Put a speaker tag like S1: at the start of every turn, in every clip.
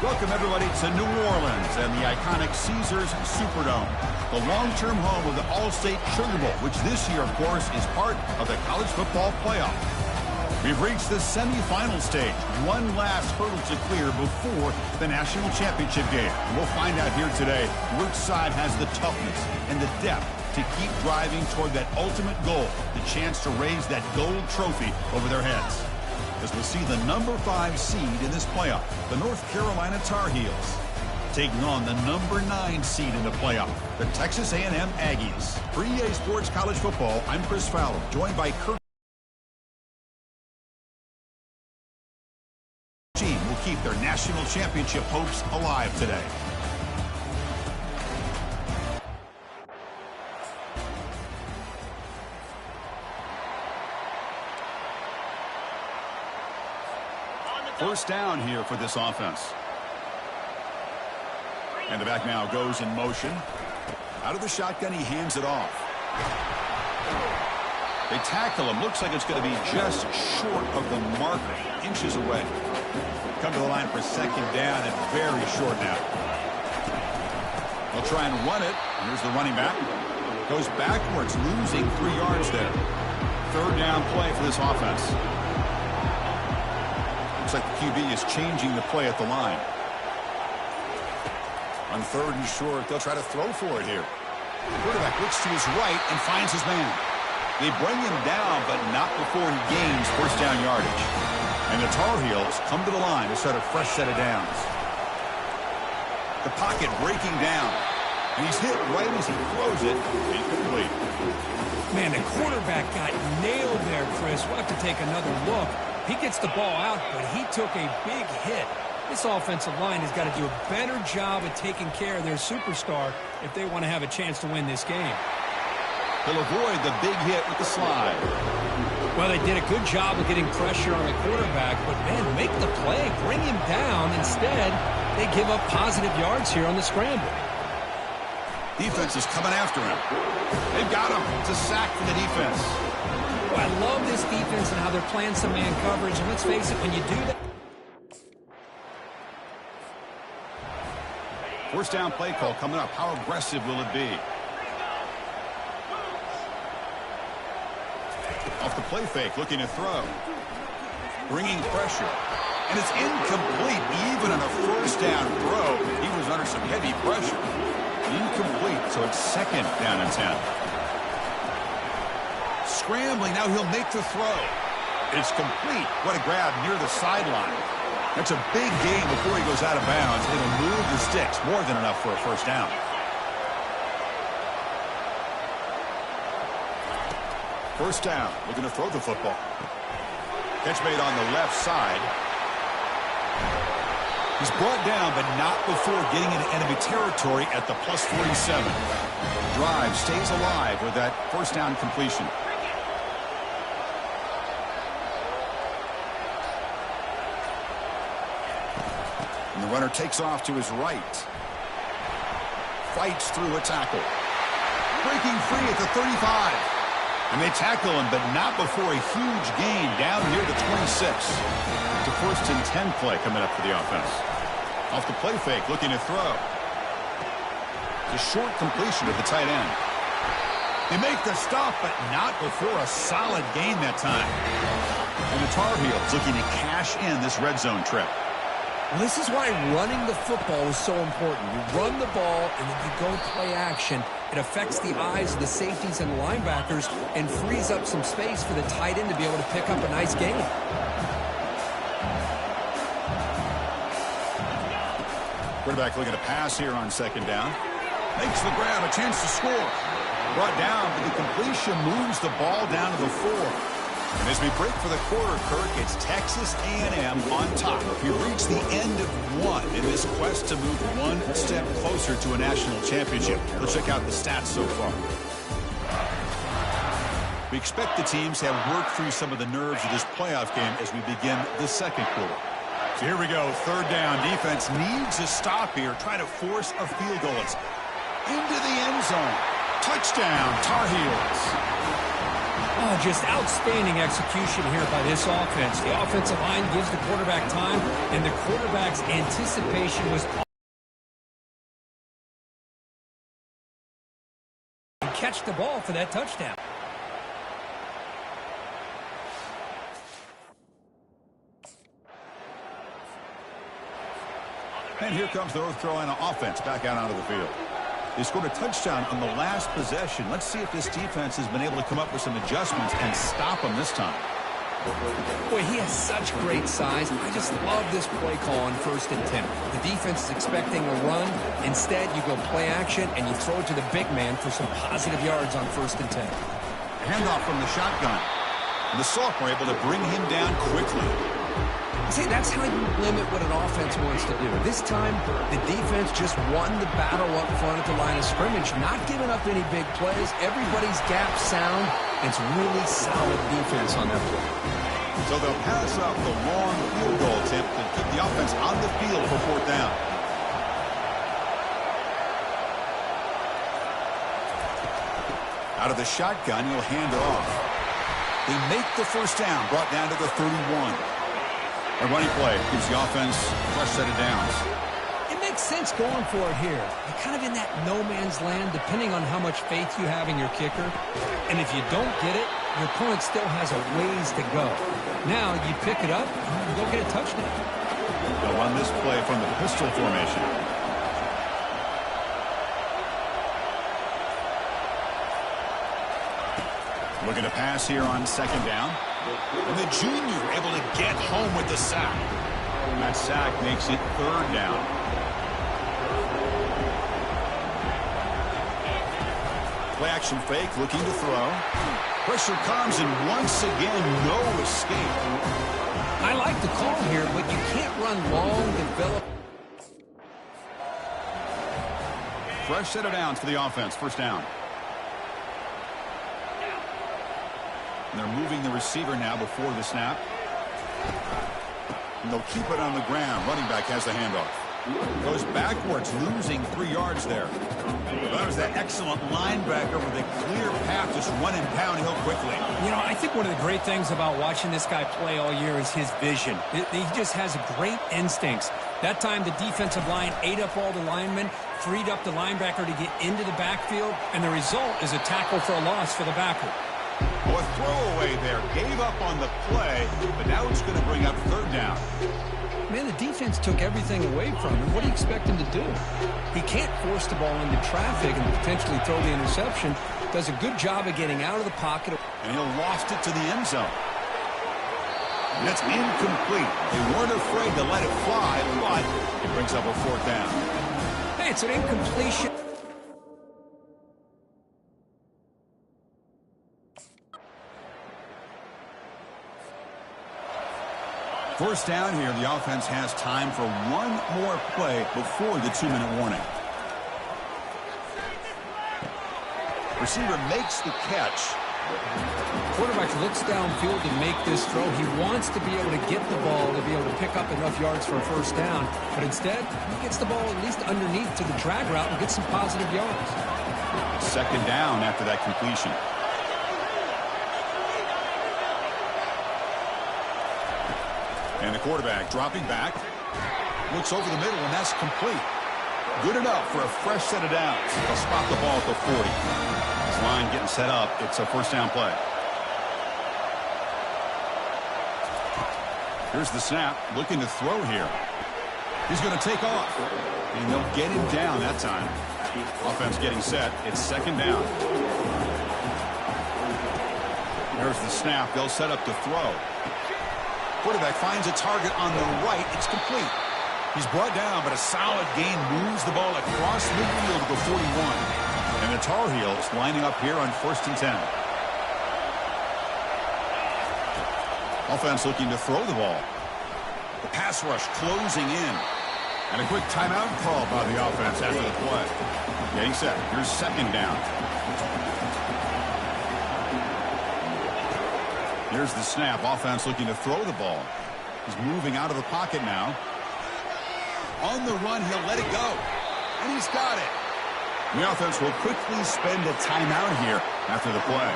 S1: Welcome, everybody, to New Orleans and the iconic Caesars Superdome, the long-term home of the All-State Sugar Bowl, which this year, of course, is part of the college football playoff. We've reached the semifinal stage, one last hurdle to clear before the national championship game. We'll find out here today which side has the toughness and the depth to keep driving toward that ultimate goal, the chance to raise that gold trophy over their heads. As we'll see the number 5 seed in this playoff, the North Carolina Tar Heels, taking on the number 9 seed in the playoff, the Texas A&M Aggies. For EA Sports College Football, I'm Chris Fowler, joined by Kirk. Team will keep their national championship hopes alive today. First down here for this offense. And the back now goes in motion. Out of the shotgun, he hands it off. They tackle him. Looks like it's going to be just short of the marker, inches away. Come to the line for second down and very short now. They'll try and run it. Here's the running back. Goes backwards, losing 3 yards there. Third down play for this offense. Looks like the QB is changing the play at the line. On third and short, they'll try to throw for it here. The quarterback looks to his right and finds his man. They bring him down, but not before he gains first down yardage. And the Tar Heels come to the line to start a fresh set of downs. The pocket breaking down. And he's hit right as he throws it. Incomplete.
S2: Man, the quarterback got nailed there, Chris. We'll have to take another look. He gets the ball out, but he took a big hit. This offensive line has got to do a better job of taking care of their superstar if they want to have a chance to win this game.
S1: They'll avoid the big hit with the slide.
S2: Well, they did a good job of getting pressure on the quarterback, but, man, make the play, bring him down. Instead, they give up positive yards here on the scramble.
S1: Defense is coming after him. They've got him. It's a sack for the defense.
S2: Well, I love this defense and how they're playing some man coverage. And let's face it, when you do that.
S1: First down play call coming up. How aggressive will it be? Off the play fake, looking to throw. Bringing pressure. And it's incomplete. Even on a first down throw, he was under some heavy pressure. Incomplete, so it's second down and 10. Scrambling, now he'll make the throw. It's complete. What a grab near the sideline. That's a big gain before he goes out of bounds. It'll move the sticks, more than enough for a first down. First down, looking to throw the football. Catch made on the left side. He's brought down, but not before getting into enemy territory at the plus 47. Drive stays alive with that first down completion. And the runner takes off to his right. Fights through a tackle. Breaking free at the 35. And they tackle him, but not before a huge gain down near the 26. It's a first and 10 play coming up for the offense. Off the play fake, looking to throw. It's a short completion to the tight end. They make the stop, but not before a solid gain that time. And the Tar Heels looking to cash in this red zone trip.
S2: Well, this is why running the football is so important. You run the ball, and then you go play action. It affects the eyes of the safeties and linebackers and frees up some space for the tight end to be able to pick up a nice gain.
S1: Quarterback looking to pass here on second down. Makes the grab, a chance to score. Brought down, but the completion moves the ball down to the 4. And as we break for the quarter, Kirk, it's Texas A&M on top. We reach the end of one in this quest to move one step closer to a national championship. Let's check out the stats so far. We expect the teams to have worked through some of the nerves of this playoff game as we begin the second quarter. So here we go, third down. Defense needs a stop here. Try to force a field goal. It's into the end zone. Touchdown, Tar Heels.
S2: Oh, just outstanding execution here by this offense. The offensive line gives the quarterback time, and the quarterback's anticipation was to catch the ball for that touchdown.
S1: And here comes the North Carolina offense back out onto the field. They scored a touchdown on the last possession. Let's see if this defense has been able to come up with some adjustments and stop them this time.
S2: Boy, he has such great size. I just love this play call on first and 10. The defense is expecting a run. Instead, you go play action, and you throw it to the big man for some positive yards on first and 10.
S1: Handoff from the shotgun. And the sophomore able to bring him down quickly.
S2: See, that's how you limit what an offense wants to do. This time, the defense just won the battle up front at the line of scrimmage, not giving up any big plays. Everybody's gap sound. It's really solid defense on that play.
S1: So they'll pass up the long field goal attempt and keep the offense on the field for fourth down. Out of the shotgun, he'll hand it off. They make the first down, brought down to the 31. A running play gives the offense a fresh set of downs.
S2: It makes sense going for it here. You're kind of in that no man's land, depending on how much faith you have in your kicker. And if you don't get it, your opponent still has a ways to go. Now you pick it up and you go get a touchdown.
S1: They'll run this play from the pistol formation. Looking to pass here on second down. And the junior able to get home with the sack. And that sack makes it third down. Play action fake, looking to throw. Pressure comes, and once again, no escape.
S2: I like the call here, but you can't run long, develop.
S1: Fresh set of downs for the offense, first down. And they're moving the receiver now before the snap. And they'll keep it on the ground. Running back has the handoff. Goes backwards, losing 3 yards there. That was that excellent linebacker with a clear path, just running downhill quickly.
S2: You know, I think one of the great things about watching this guy play all year is his vision. He just has great instincts. That time, the defensive line ate up all the linemen, freed up the linebacker to get into the backfield, and the result is a tackle for a loss for the backer.
S1: Oh, a throwaway there. Gave up on the play, but now it's going to bring up 3rd down.
S2: Man, the defense took everything away from him. What do you expect him to do? He can't force the ball into traffic and potentially throw the interception. Does a good job of getting out of the pocket.
S1: And he'll loft it to the end zone. And that's incomplete. They weren't afraid to let it fly, but it brings up a 4th down.
S2: Hey, it's an incompletion.
S1: First down here, the offense has time for one more play before the 2-minute warning. Receiver makes the catch.
S2: Quarterback looks downfield to make this throw. He wants to be able to get the ball to be able to pick up enough yards for a 1st down. But instead, he gets the ball at least underneath to the drag route and gets some positive yards.
S1: 2nd down after that completion. And the quarterback dropping back. Looks over the middle, and that's complete. Good enough for a fresh set of downs. They'll spot the ball at the 40. This line getting set up. It's a 1st down play. Here's the snap. Looking to throw here. He's going to take off. And they'll get him down that time. Offense getting set. It's 2nd down. There's the snap. They'll set up to throw. Quarterback finds a target on the right. It's complete. He's brought down, but a solid gain moves the ball across midfield to the 41. And the Tar Heels lining up here on 1st and 10. Offense looking to throw the ball. The pass rush closing in. And a quick timeout call by the offense after the play. Getting set. Here's 2nd down. Here's the snap. Offense looking to throw the ball. He's moving out of the pocket now. On the run, he'll let it go. And he's got it. The offense will quickly spend a timeout here after the play.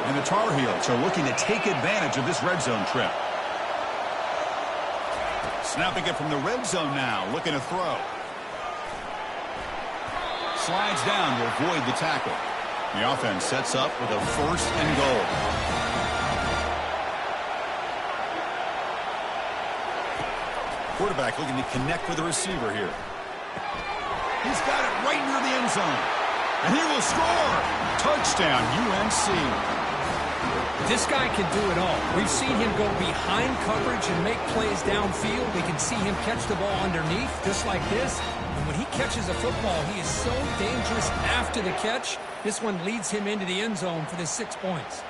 S1: And the Tar Heels are looking to take advantage of this red zone trip. Snapping it from the red zone now. Looking to throw. Slides down to avoid the tackle. The offense sets up with a 1st and goal. Quarterback looking to connect with the receiver here. He's got it right near the end zone. And he will score. Touchdown, UNC.
S2: This guy can do it all. We've seen him go behind coverage and make plays downfield. We can see him catch the ball underneath, just like this. And when he catches a football, he is so dangerous after the catch. This one leads him into the end zone for the 6 points.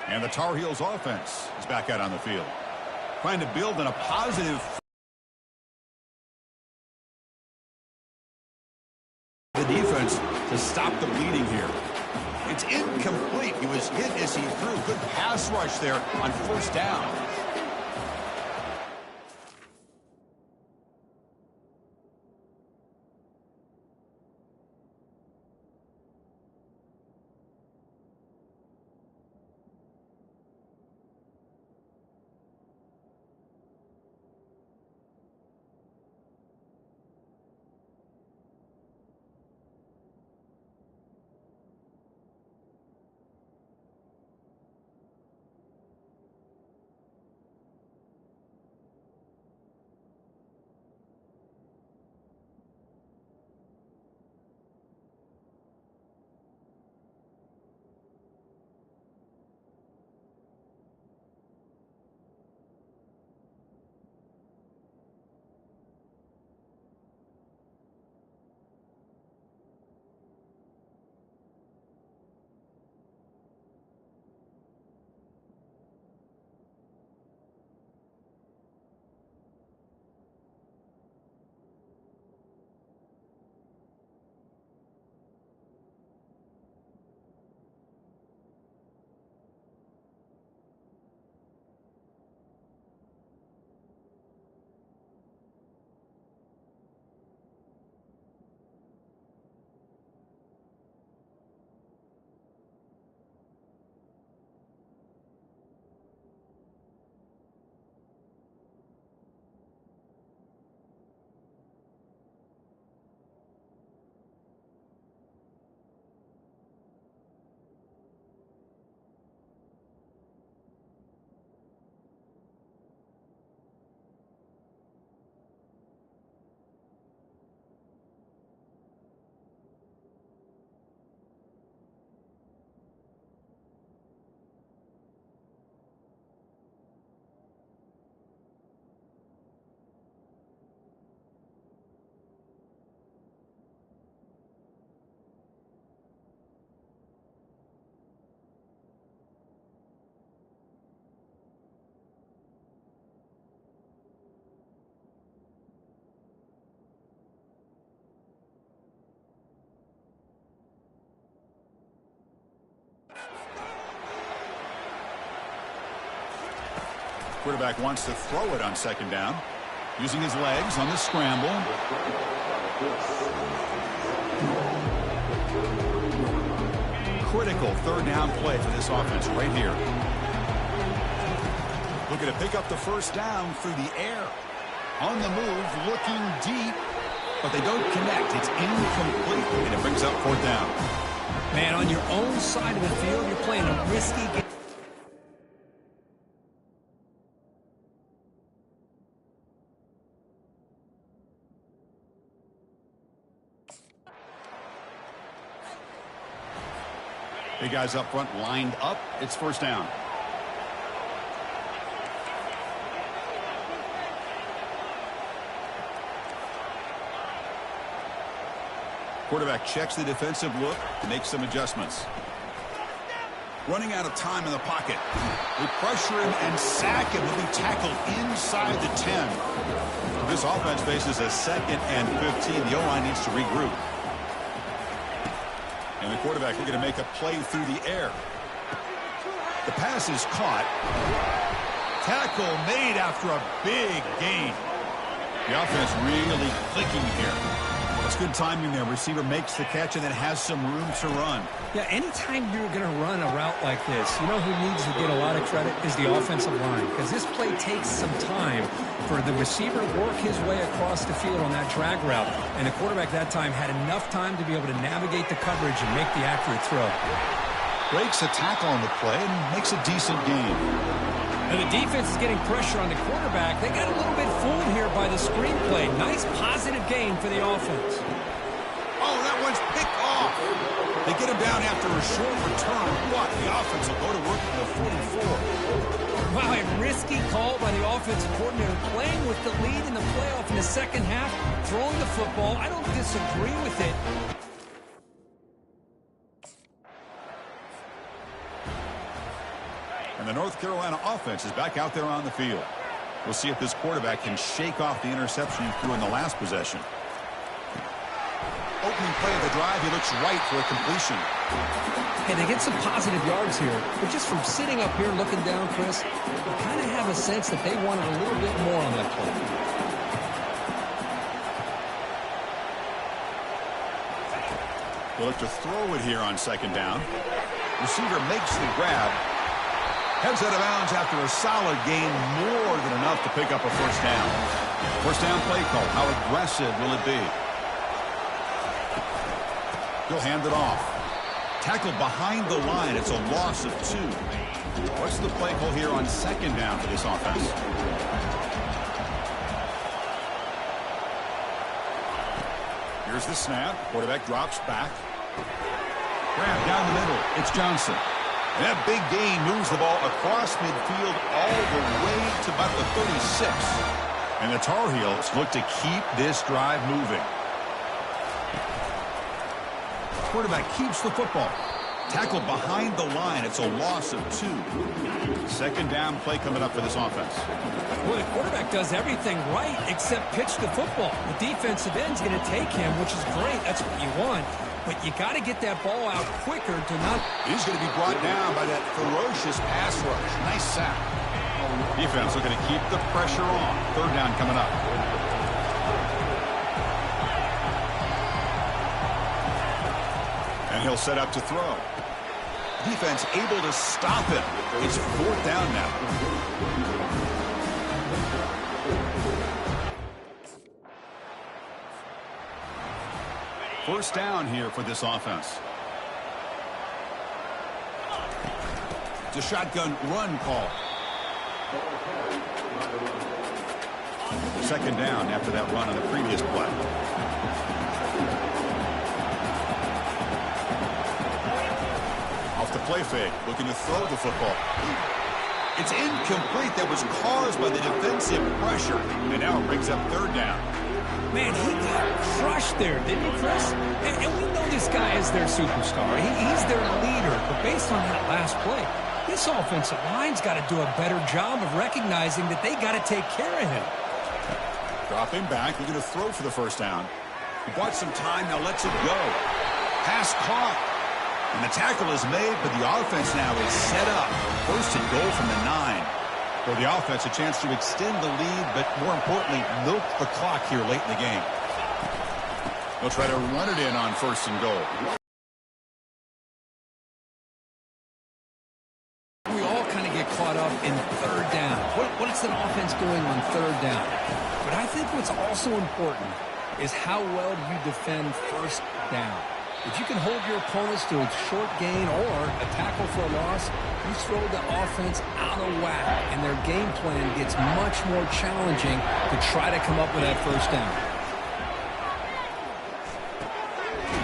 S1: And the Tar Heels offense is back out on the field. Trying to build on a positive the defense to stop the bleeding here. It's incomplete. He was hit as he threw. Good pass rush there on 1st down. Quarterback wants to throw it on second down. Using his legs on the scramble. Critical third down play for this offense right here. Looking to pick up the first down through the air. On the move, looking deep, but they don't connect. It's incomplete, and it brings up fourth down.
S2: Man, on your own side of the field, you're playing a risky game.
S1: Big guys up front lined up. It's first down. Quarterback checks the defensive look and makes some adjustments. Running out of time in the pocket. They pressure him and sack him. He'll be tackled inside the 10. This offense faces a 2nd and 15. The O-line needs to regroup. And the quarterback looking to make a play through the air. The pass is caught. Tackle made after a big gain. The offense really clicking here. That's good timing there. Receiver makes the catch and then has some room to run.
S2: Yeah, anytime you're going to run a route like this, you know who needs to get a lot of credit is the offensive line, because this play takes some time for the receiver to work his way across the field on that drag route. And the quarterback that time had enough time to be able to navigate the coverage and make the accurate throw.
S1: Breaks a tackle on the play and makes a decent gain.
S2: And the defense is getting pressure on the quarterback. They got a little bit fooled here by the screenplay. Nice positive gain for the offense.
S1: Oh, that one's picked off. They get him down after a short return, but the offense will go to work at the 44.
S2: Wow, a risky call by the offensive coordinator, playing with the lead in the playoff in the second half, throwing the football. I don't disagree with it.
S1: And the North Carolina offense is back out there on the field. We'll see if this quarterback can shake off the interception he threw in the last possession. Opening play of the drive, he looks right for a completion.
S2: Hey, they get some positive yards here, but just from sitting up here looking down, Chris, you kind of have a sense that they wanted a little bit more on that play.
S1: They'll look to throw it here on second down. Receiver makes the grab. Heads out of bounds after a solid gain, more than enough to pick up a first down. First down play call. How aggressive will it be? He'll hand it off. Tackled behind the line. It's a loss of 2. What's the play call here on second down for this offense? Here's the snap. Quarterback drops back. Grab down the middle. It's Johnson. And that big gain moves the ball across midfield all the way to about the 36. And the Tar Heels look to keep this drive moving. Quarterback keeps the football. Tackled behind the line. It's a loss of 2. Second down play coming up for this offense.
S2: Well, the quarterback does everything right except pitch the football. The defensive end's going to take him, which is great. That's what you want. But you got to get that ball out quicker to not...
S1: He's going to be brought down by that ferocious pass rush. Nice sack. Defense looking to keep the pressure on. Third down coming up. And he'll set up to throw. Defense able to stop him. It's fourth down now. First down here for this offense. It's a shotgun run call. Second down after that run on the previous play. Off the play fake, looking to throw the football. It's incomplete. That was caused by the defensive pressure. And now it brings up third down.
S2: Man, he got crushed there, didn't he, Chris? And we know this guy is their superstar. He's their leader. But based on that last play, this offensive line's got to do a better job of recognizing that they got to take care of him.
S1: Dropping back, looking to throw for the first down. He bought some time, now lets it go. Pass caught. And the tackle is made, but the offense now is set up. First and goal from the 9. For the offense, a chance to extend the lead, but more importantly, milk the clock here late in the game. They'll try to run it in on 1st and goal.
S2: We all kind of get caught up in 3rd down. What is an offense doing on 3rd down? But I think what's also important is how well do you defend 1st down. If you can hold your opponents to a short gain or a tackle for a loss, you throw the offense out of whack, and their game plan gets much more challenging to try to come up with that 1st down.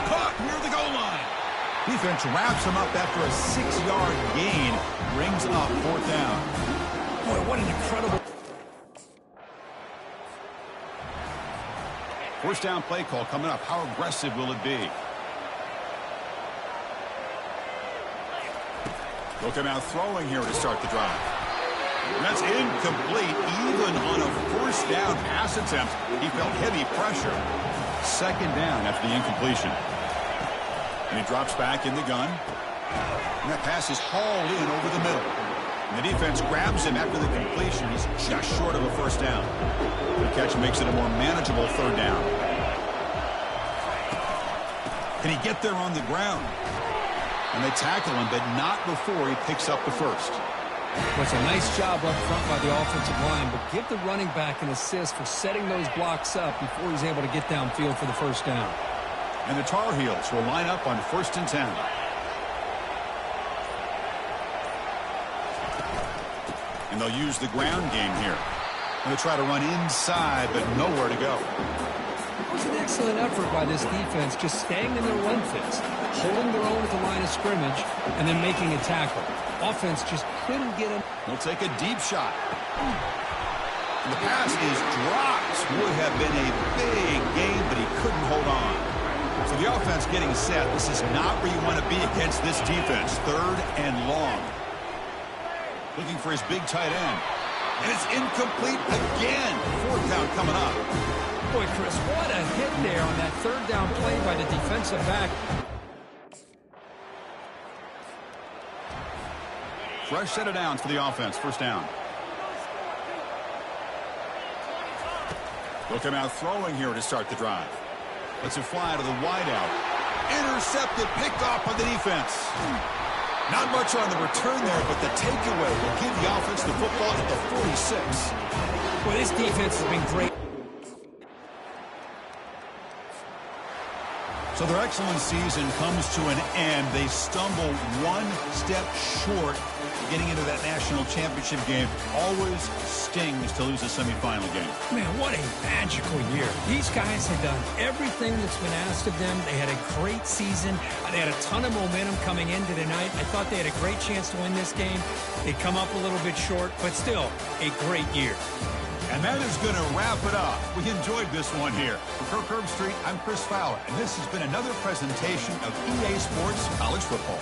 S1: Caught near the goal line. Defense wraps him up after a 6-yard gain. Brings up 4th down.
S2: Boy, what an incredible...
S1: 1st down play call coming up. How aggressive will it be? They'll come out throwing here to start the drive. And that's incomplete. Even on a 1st down pass attempt, he felt heavy pressure. 2nd down after the incompletion. And he drops back in the gun. And that pass is hauled in over the middle. And the defense grabs him after the completion. He's just short of a 1st down. The catch makes it a more manageable 3rd down. Can he get there on the ground? And they tackle him, but not before he picks up the 1st.
S2: Well, it's a nice job up front by the offensive line, but give the running back an assist for setting those blocks up before he's able to get downfield for the 1st down.
S1: And the Tar Heels will line up on 1st and 10. And they'll use the ground game here. And they'll try to run inside, but nowhere to go.
S2: It was an excellent effort by this defense, just staying in their run fits, holding their own at the line of scrimmage, and then making a tackle. Offense just couldn't get him.
S1: They'll take a deep shot. And the pass is dropped. Would have been a big gain, but he couldn't hold on. So the offense getting set. This is not where you want to be against this defense. 3rd and long. Looking for his big tight end. And it's incomplete again. 4th down coming up.
S2: Boy, Chris, what a hit there on that 3rd down play by the defensive back.
S1: Fresh set of downs for the offense. 1st down. They'll come out throwing here to start the drive. Let's it fly to the wideout. Intercepted, picked off by the defense. Not much on the return there, but the takeaway will give the offense the football at the 46.
S2: Well, this defense has been great.
S1: So their excellent season comes to an end. They stumble one step short getting into that national championship game. Always stings to lose a semifinal game.
S2: Man, what a magical year. These guys have done everything that's been asked of them. They had a great season. They had a ton of momentum coming into tonight. I thought they had a great chance to win this game. They come up a little bit short, but still a great year.
S1: And that is going to wrap it up. We enjoyed this one here. For Kirk Herbstreit, I'm Chris Fowler, and this has been another presentation of EA Sports College Football.